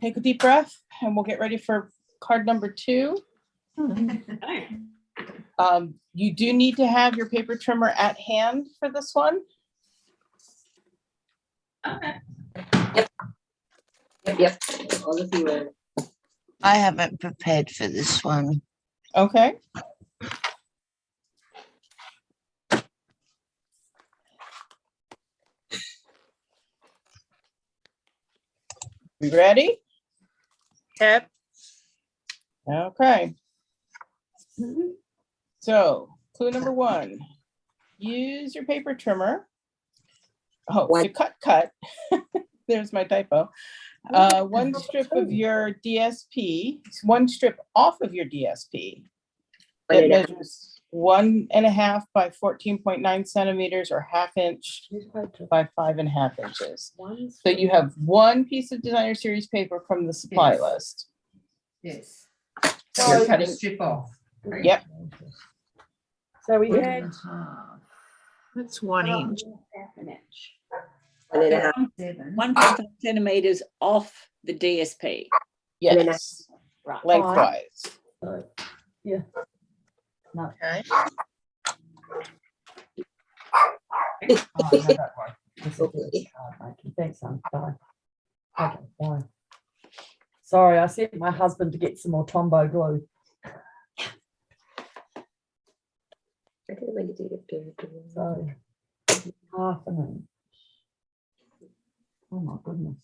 Take a deep breath and we'll get ready for card number 2. You do need to have your paper trimmer at hand for this one. Okay. Yep. All of you are. I haven't prepared for this one. Okay. We ready? Yep. Okay. So clue number 1, use your paper trimmer. Oh, What? to cut. There's my typo. One strip of your DSP, one strip off of your DSP that measures 1.5 by 14.9 centimeters or 1/2 inch by 5.5 inches. So you have one piece of designer series paper from the supply Yes. list. Yes. So you're cutting. Strip off. Yep. So we One had and a half. That's 1 inch. 1.5. 1.5 centimeters off the DSP. Yes. Right. Lengthwise. yeah. No. Okay. Oh, no, don't worry. This is just card making. Thanks, son. Bye. Okay, bye. Sorry, I sent my husband to get some more Tombow glue. So 1/2 inch. Oh my goodness.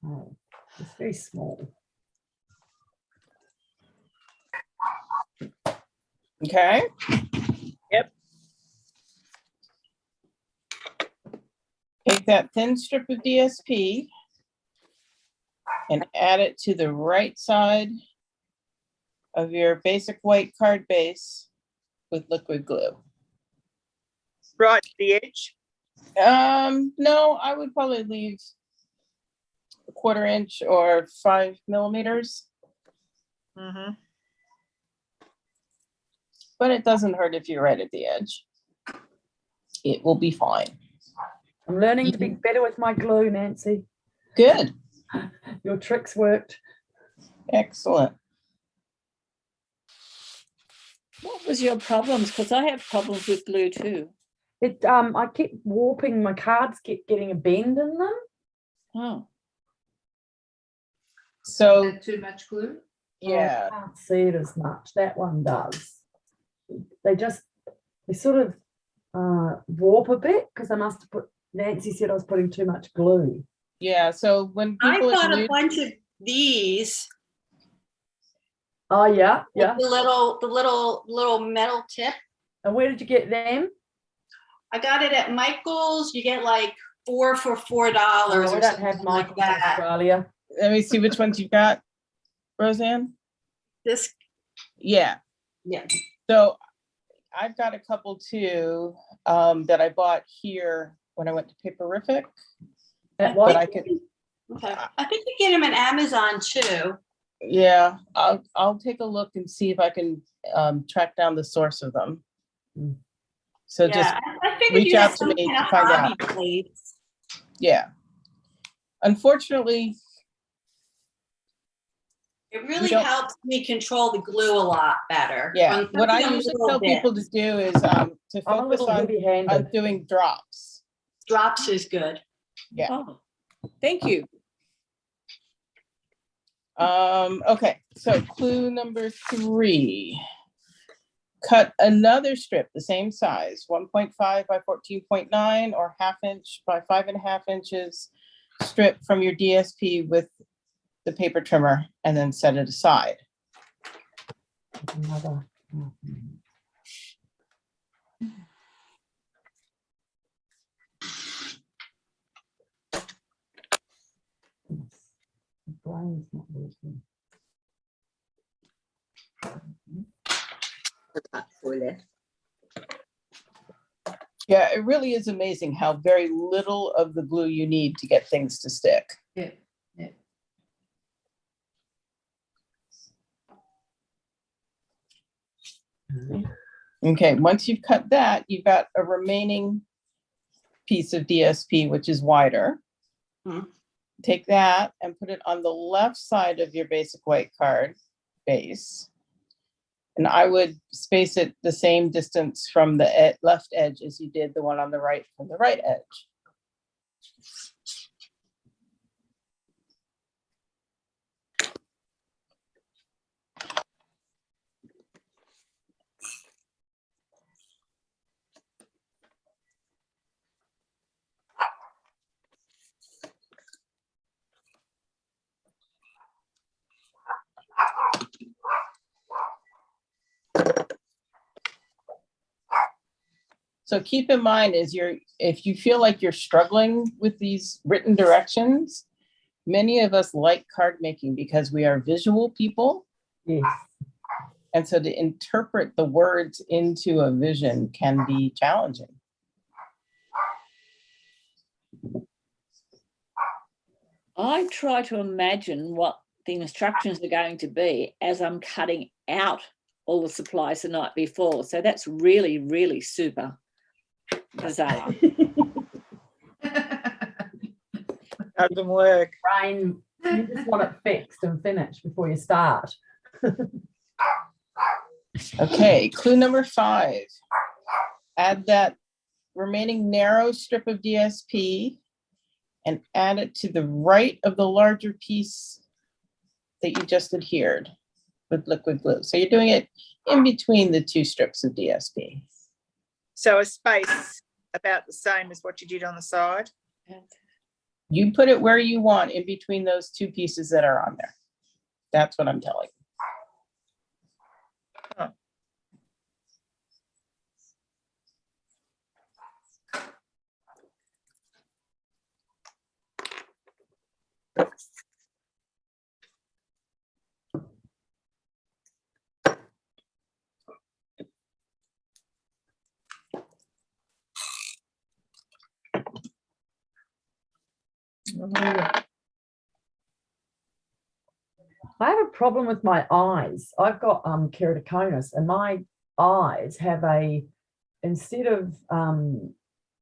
Oh, it's very small. Okay. Yep. Take that thin strip of DSP and add it to the right side of your basic white card base with liquid glue. Right to the edge. No, I would probably leave 1/4 inch or 5 millimeters, Mm-hmm. but it doesn't hurt if you're right at the edge. It will be fine. I'm learning to be better with my glue, Nancy. Good. Your tricks worked. Excellent. What was your problems? Because I have problems with glue too. I kept warping, my cards kept getting a bend in them. Oh, So, Too much glue? yeah, I can't see it as much. That one does. They sort of warp a bit because I must have put, Nancy said I was putting too much glue. yeah. So when I people bought are a new, bunch of these, Oh yeah, yeah. the little metal tip. And where did you get them? I got it at Michael's. You get like 4 for $4 Oh, or we don't something have like Michael's in that. Australia. let me see which ones you've got, Roseanne. This, Yeah. yeah. So I've got a couple too that I bought here when I went to Paperific. At But what? I could, Okay. I think you get them at Amazon too. yeah, I'll take a look and see if I can track down the source of them. Mm. So Yeah, just, I figured reach you had out to some me kind to of find hobby out. place. yeah. Unfortunately, It really don't- helps me control the glue a lot better. yeah. on What I such a usually little tell bit. people to do is to I'm a focus little on heavy-handed. doing drops. Drops is good. Yeah. oh, thank you. Okay, so clue number 3. Cut another strip the same size, 1.5 by 14.9 or 1/2 inch by 5.5 inches strip from your DSP with the paper trimmer and then set it aside. Another. The brain's not working. Yeah, it really is amazing how very little of the glue you need to get things to stick. Yeah. Yeah. Okay, once you've cut that, you've got a remaining piece of DSP, which is wider. Hmm. Take that and put it on the left side of your basic white card base. And I would space it the same distance from the left edge as you did the one on the right from the right edge. So keep in mind if you feel like you're struggling with these written directions, many of us like card making because we are visual people. Yes. And so to interpret the words into a vision can be challenging. I try to imagine what the instructions are going to be as I'm cutting out all the supplies the night before. So that's really, really super bizarre. Doesn't work. Brain, you just want it fixed and finished before you start. Okay, clue number 5. Add that remaining narrow strip of DSP and add it to the right of the larger piece that you just adhered with liquid glue. So you're doing it in between the 2 strips of DSP. So a space about the same as what you did on the side. You put it where you want in between those 2 pieces that are on there. That's what I'm telling you. I have a problem with my eyes. I've got keratoconus, and my eyes have instead of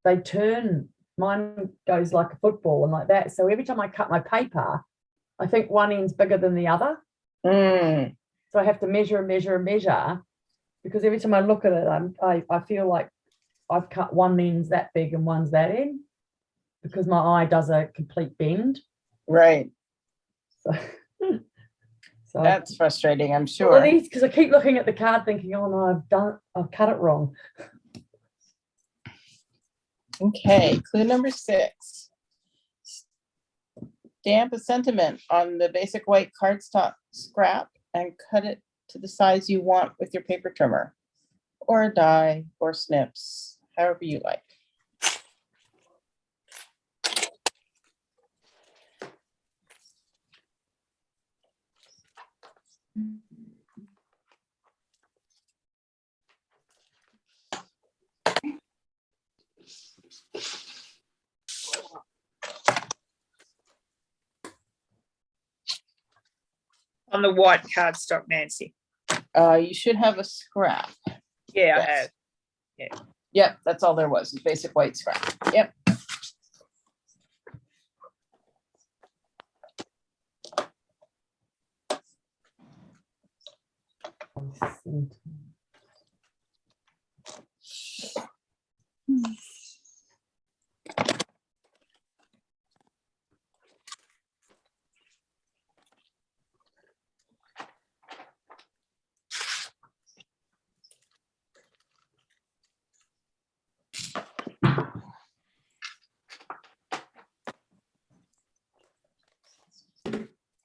they turn, mine goes like a football and like that. So every time I cut my paper, I think one end's bigger than the other. Mm, So I have to measure and measure and measure, because every time I look at it, I feel like I've cut one end's that big and one's that end, because my eye does a complete bend. right. So That's frustrating, I'm well, sure. it is, because I keep looking at the card thinking, oh no, I've cut it wrong. Okay, clue number 6. Stamp a sentiment on the basic white cardstock scrap and cut it to the size you want with your paper trimmer, or a die, or snips, however you like. On the white cardstock, Nancy. You should have a scrap. Yeah, I Yes. have. Yep, that's all there was, basic white scrap. Yep.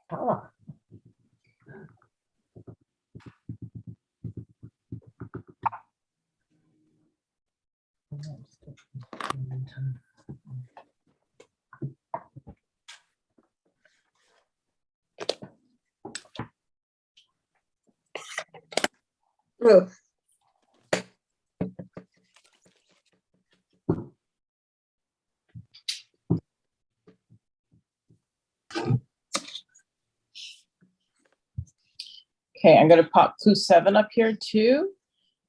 Color. Oh, Okay, I'm gonna pop clue 7 up here too.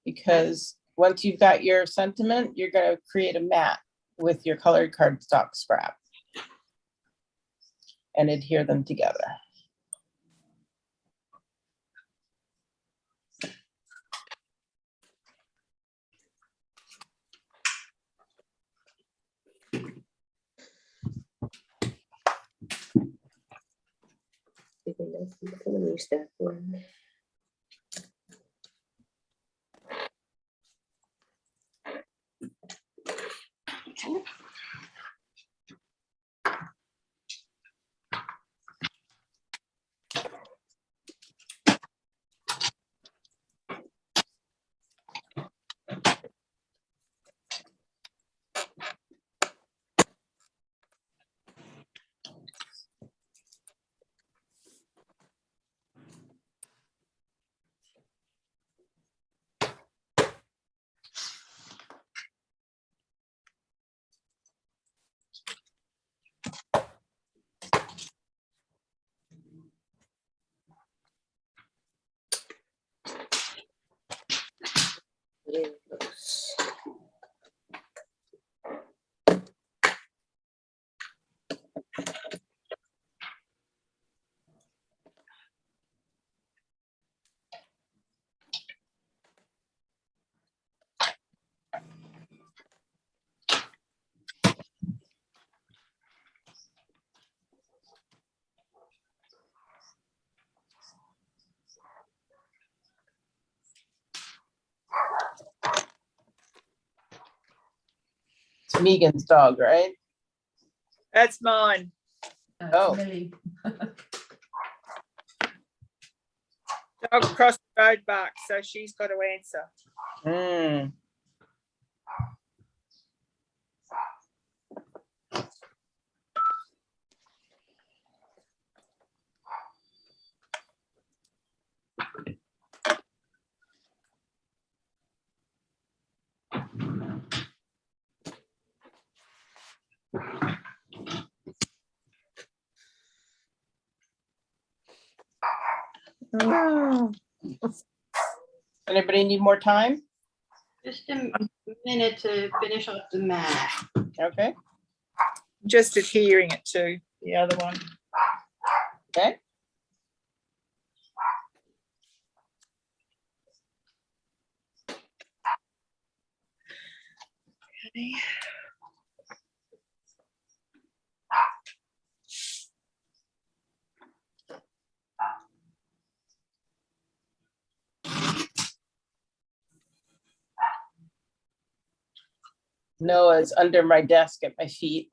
because once you've got your sentiment, you're going to create a mat with your colored cardstock scrap and adhere them together. It's Megan's dog, right? That's mine. Oh. Millie. Dog across the road barks, so she's got to answer. Mm. Anybody need more time? Just a minute to finish off the mat. Okay. Just adhering it to the other one. Okay. Okay. Noah's under my desk at my feet.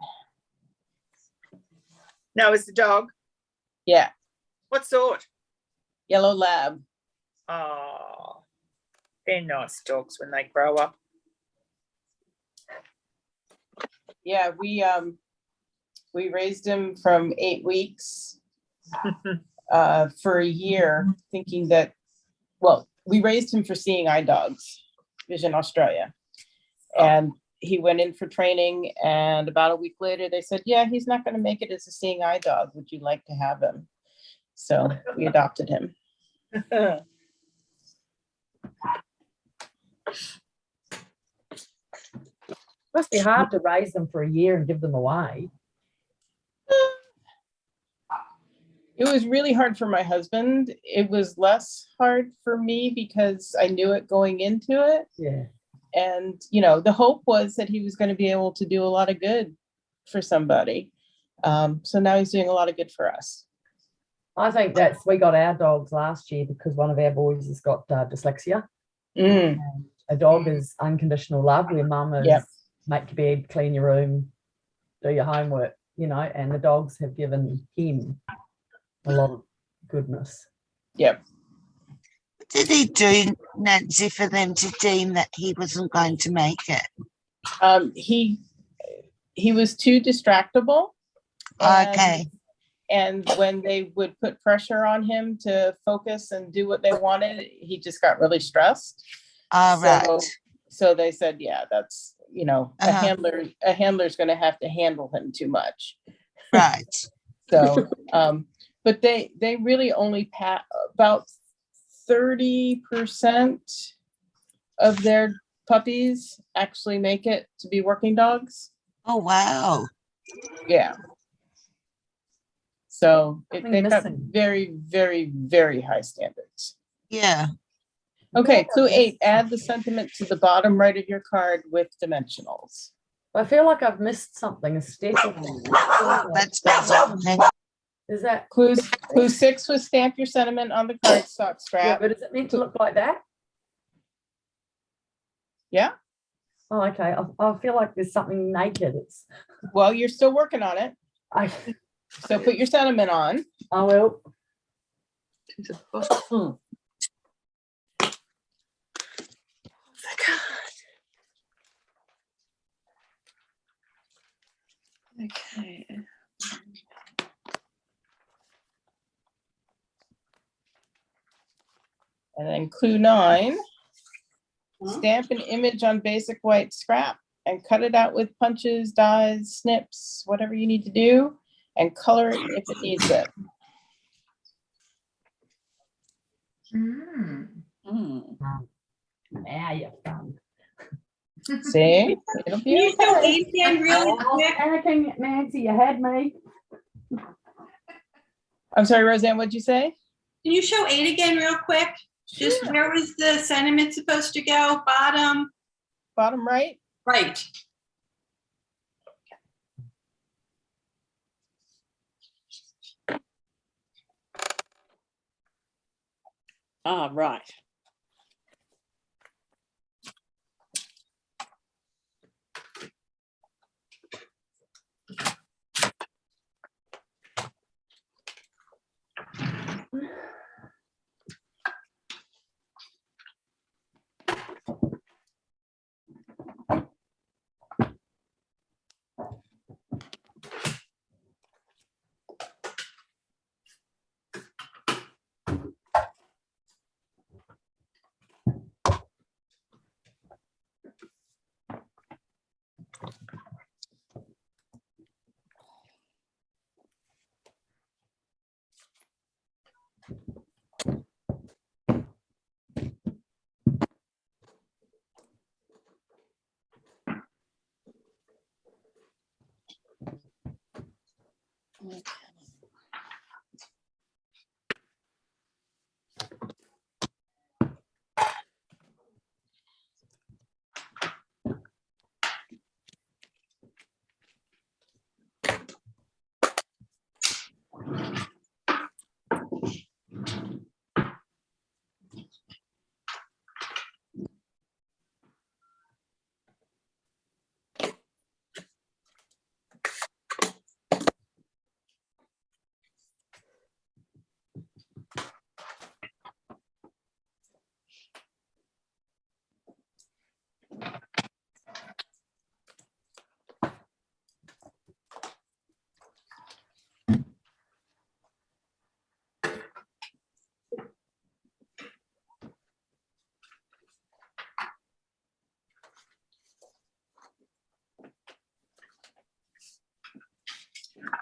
No, it's the dog. Yeah, What sort? yellow lab. Oh, they're nice dogs when they grow up. Yeah, we raised him from 8 weeks for a year, thinking that, well, we raised him for seeing eye dogs, Vision Australia. And he went in for training, and about a week later, they said, yeah, he's not going to make it as a seeing eye dog. Would you like to have him? So we adopted him. Must be hard to raise them for a year and give them away. It was really hard for my husband. It was less hard for me because I knew it going into it. Yeah. And, you know, the hope was that he was going to be able to do a lot of good for somebody. So now he's doing a lot of good for us. I think we got our dogs last year because one of our boys has got dyslexia. Mm, And a dog is unconditional love, where mum is Yep. make your bed, clean your room, do your homework, you know, and the dogs have given him a lot of goodness. yep. What did he do, Nancy, for them to deem that he wasn't going to make it? He was too distractible. Okay. And when they would put pressure on him to focus and do what they wanted, he just got really stressed. All right. So they said, yeah, that's, you know, a handler's going to have to handle him too much. Right. So, but they really only about 30% of their puppies actually make it to be working dogs. Oh, wow. Yeah. So Something they've got missing. very, very, very high standards. Yeah. Okay, clue 8, add the sentiment to the bottom right of your card with dimensionals. I feel like I've missed something, a step. That's good. Is that, Clue 6 was stamp your sentiment on the cardstock yeah, scrap. but is it meant to look like that? Yeah, Oh, okay. I feel like there's something naked. It's, well, you're still working on it. So put your sentiment on. I will. Okay. And then clue 9, Huh? stamp an image on basic white scrap and cut it out with punches, dies, snips, whatever you need to do, and color it if it needs it. Hmm. Now you're fun. See? It'll Can be you show okay. 8 again really quick? Panicking, Nancy, you had me. I'm sorry, Roseanne, what'd you say? Can you show 8 again real quick? Just Sure. where was the sentiment supposed to go? Bottom, Bottom right. right. Ah, right.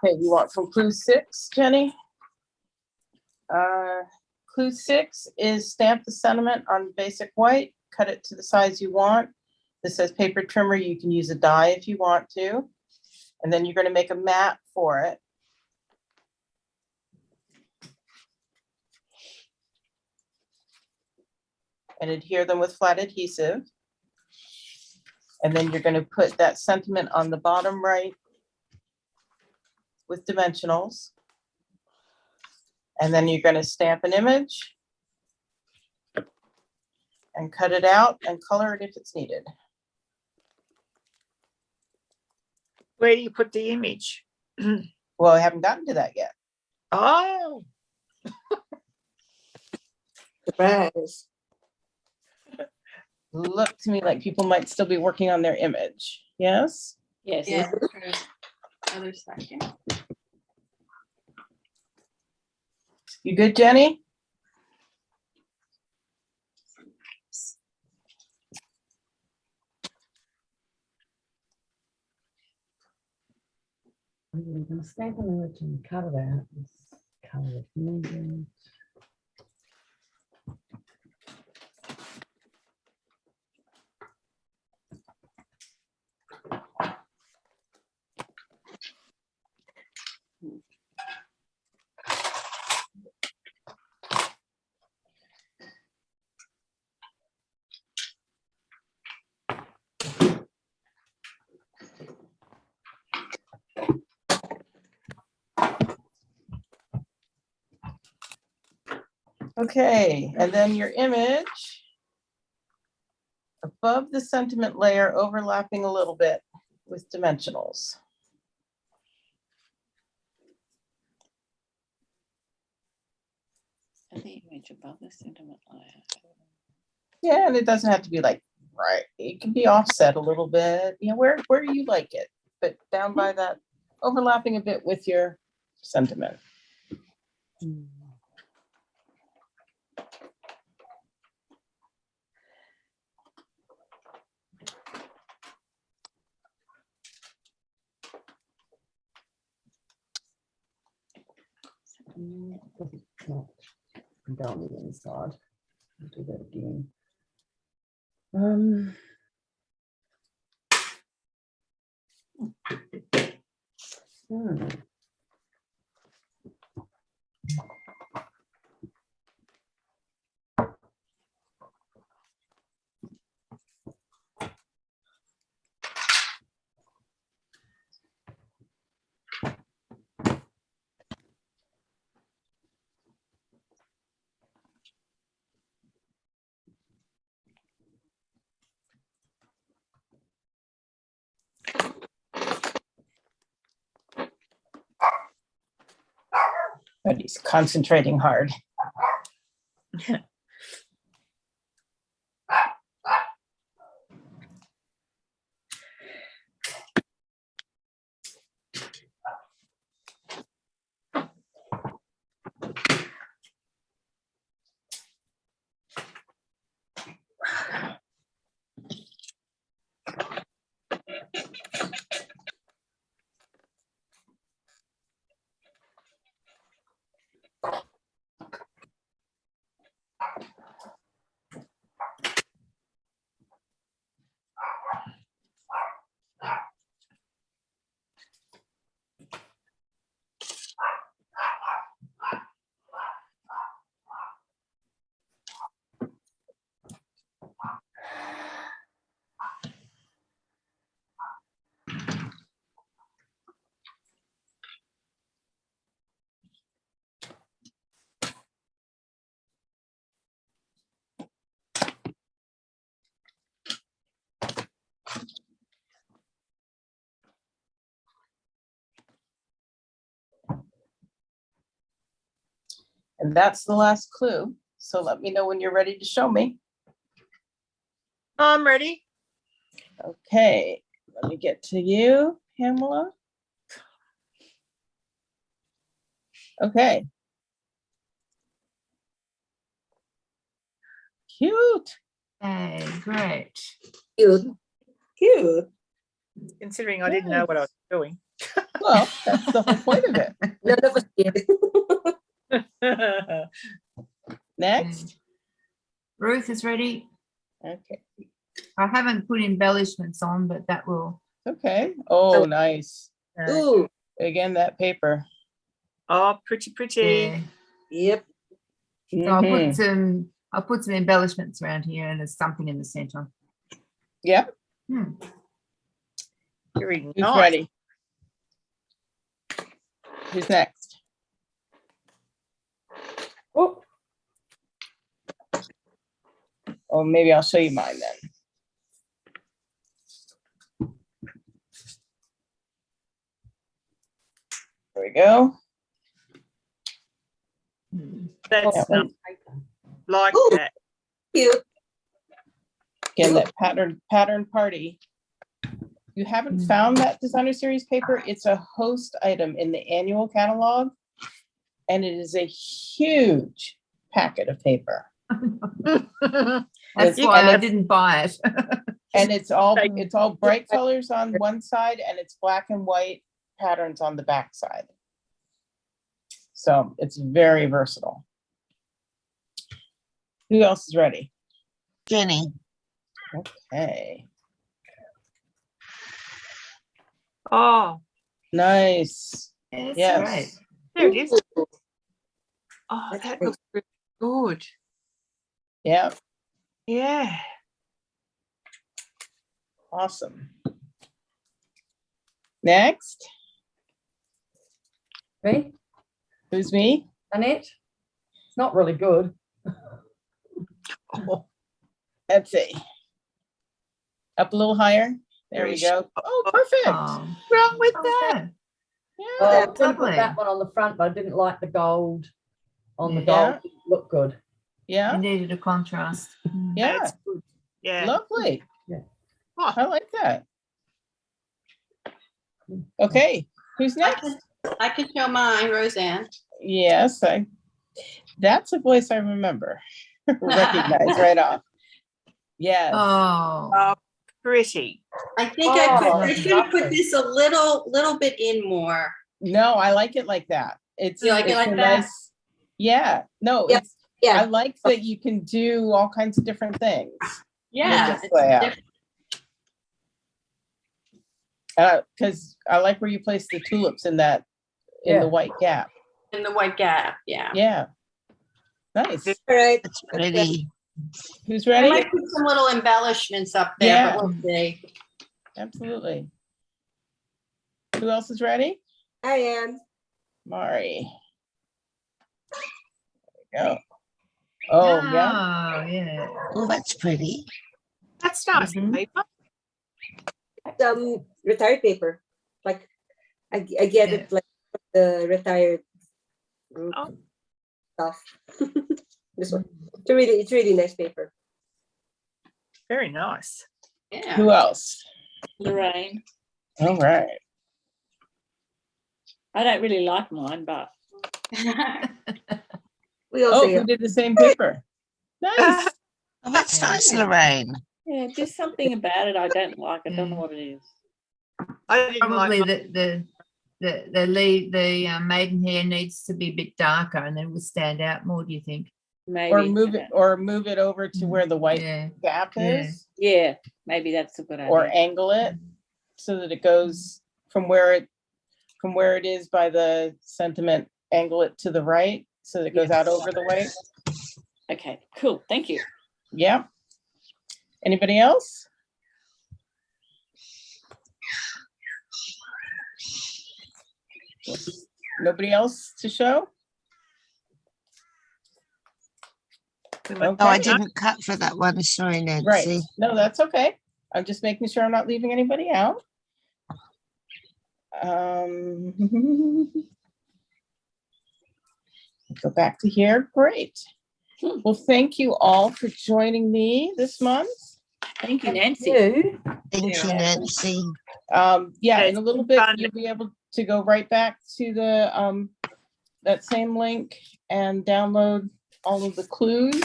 Okay, you want from clue 6, Jenny? Clue 6 is stamp the sentiment on basic white, cut it to the size you want. This says paper trimmer, you can use a die if you want to. And then you're gonna make a mat for it. And adhere them with flat adhesive. And then you're gonna put that sentiment on the bottom right with dimensionals. And then you're gonna stamp an image and cut it out and color it if it's needed. Where do you put the image? Well, I haven't gotten to that yet. Oh, Surprise. Look to me like people might still be working on their image. Yes? Yes. Yeah. Other second. You good, Jenny? I'm going to stamp an image and cut it out. Color it medium. Okay, and then your image above the sentiment layer, overlapping a little bit with dimensionals. And the image above the sentiment layer. Yeah, and it doesn't have to be like, right, it can be offset a little bit, you know, where you like it, but down by that, overlapping a bit with your sentiment. Down the inside. I'll do that again. But he's concentrating hard. And that's the last clue. So let me know when you're ready to show me. I'm ready. Okay, let me get to you, Pamela. Okay. Cute. Okay, great. Cute. Cute. Considering I didn't know what I was doing. Well, that's the whole point of it. None of us did. Next. Ruth is ready. Okay. I haven't put embellishments on, but that will. Okay. Oh, nice. Ooh, Again, that paper. Oh, pretty, pretty. Yeah. yep. So I'll Mhm. put some embellishments around here, and there's something in the center. Yep. Very Who's nice. ready? Who's next? Oh, Oh, maybe I'll show you mine then. There we go. That's That not one. like Ooh. that. Cute. Again, that pattern party. You haven't found that designer series paper? It's a host item in the annual catalog. And it is a huge packet of paper. That's It's- why and I it's- didn't buy it. And it's all bright colors on one side and it's black and white patterns on the back side. So it's very versatile. Who else is ready? Jenny, Okay, Oh, nice. That's Yes. great. there it is. Ooh, Oh, That's that great. looks really good. Yeah, Yeah. awesome. Next, me, who's me? Annette. It's not really good. Let's see. Up a little higher. There we go. Oh, perfect. Oh, Wrong with oh, that? good. Yeah. Oh, I was That's gonna put lovely. that one on the front, but I didn't like the gold on the Yeah. gold. Didn't look good. You Yeah. needed a contrast. Mm. Yeah. That's good. Yeah. Lovely. Yeah. Oh, I like that. Okay. Who's next? I can show mine, Roseanne. Yes, that's a voice I remember. Recognize right off. Yes. Oh, pretty. I think Oh, I should have put lovely. this a little bit in more. No, I like it like that. It's You like it it's like a that? nice- Yeah, no, Yep. it's I Yeah, like that you can do all kinds of different things. Yeah. this it's layout. different. Because I like where you place the tulips in the Yeah. white gap. In the white gap, yeah. Yeah. Nice. all right. It's pretty. Who's I ready? might put some little embellishments up there, but we'll see. Absolutely. Who else is ready? I am. Mari. There we go. Oh, yeah. Oh, yeah. Oh, that's pretty. That's nice Mhm. paper. Retired paper. Like I get it like the retired group Oh. stuff. This one. It's really nice paper. Very nice. Yeah. Who else? Lorraine. All right. I don't really like mine, but We all Oh, say who did the same paper? Nice. Oh, that's nice, Lorraine. yeah, there's something about it I don't like. I don't know what it is. I didn't Probably like the maidenhair needs to be a bit darker and then it will stand out more, do you think? Maybe. Or move it over to where the white Yeah. gap Yeah. is, Yeah, maybe that's a good idea. or angle it so that it goes from where it is by the sentiment, angle it to the right so that it goes out over the white. Okay, cool. Thank you. Yeah. Anybody else? Nobody else to show? Oh, I Okay. didn't cut for that one. Sorry, Right. Nancy. No, that's okay. I'm just making sure I'm not leaving anybody out. Go back to here. Great. Well, thank you all for joining me this month. Thank you, Nancy. You? Thank you, Nancy. Yeah, It's in a little bit, fun. you'll be able to go right back to the, that same link and download all of the clues.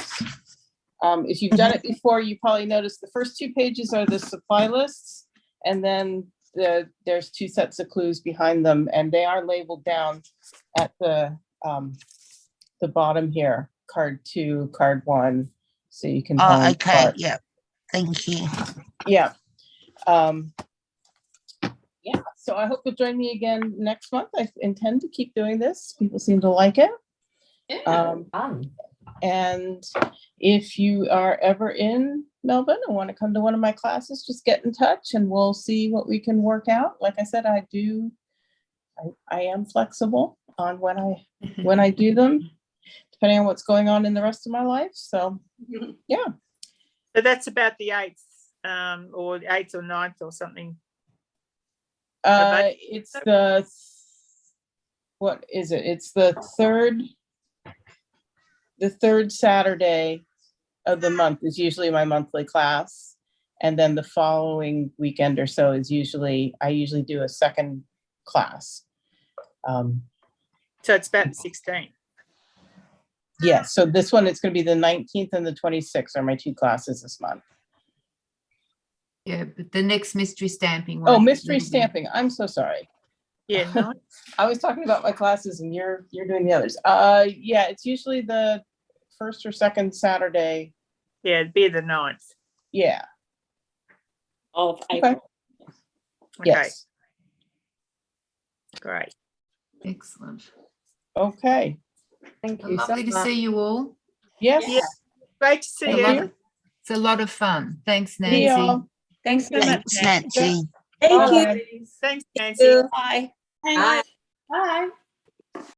If you've done it before, you probably noticed the first 2 pages are the supply lists. And then there's 2 sets of clues behind them, and they are labeled down at the bottom here, card 2, card 1. So you can. Oh, find okay. card- Yeah. Thank you. Yeah. Yeah, so I hope you'll join me again next month. I intend to keep doing this. People seem to like it. Yeah. Fun. And if you are ever in Melbourne and want to come to one of my classes, just get in touch and we'll see what we can work out. Like I said, I am flexible on when I do them, depending on what's going on in the rest of my life. So, yeah. So that's about the 8th, or 8th or 9th or something. It's what is it? It's the third Saturday of the month is usually my monthly class. And then the following weekend or so is I usually do a second class. So it's about the 16th. Yeah, so this one, it's going to be the 19th and the 26th are my 2 classes this month. Yeah, but the next mystery stamping Oh, one. mystery that'll be- stamping. I'm so sorry. Yeah, no. I was talking about my classes and you're doing the others. Yeah, it's usually the first or second Saturday. Yeah, it'd be the 9th. Yeah. Of Okay. April. Okay, Yes. great. Excellent. Okay. Thank you so Lovely to much. see you all. Yes. Yeah. Great to see It's a you. lot of- It's a lot of fun. Thanks, See Nancy. y'all. Thanks so much. Thanks, Nancy. Thank you. Bye. Thanks, Thank Nancy. you. Bye. Hang Bye. on. Bye.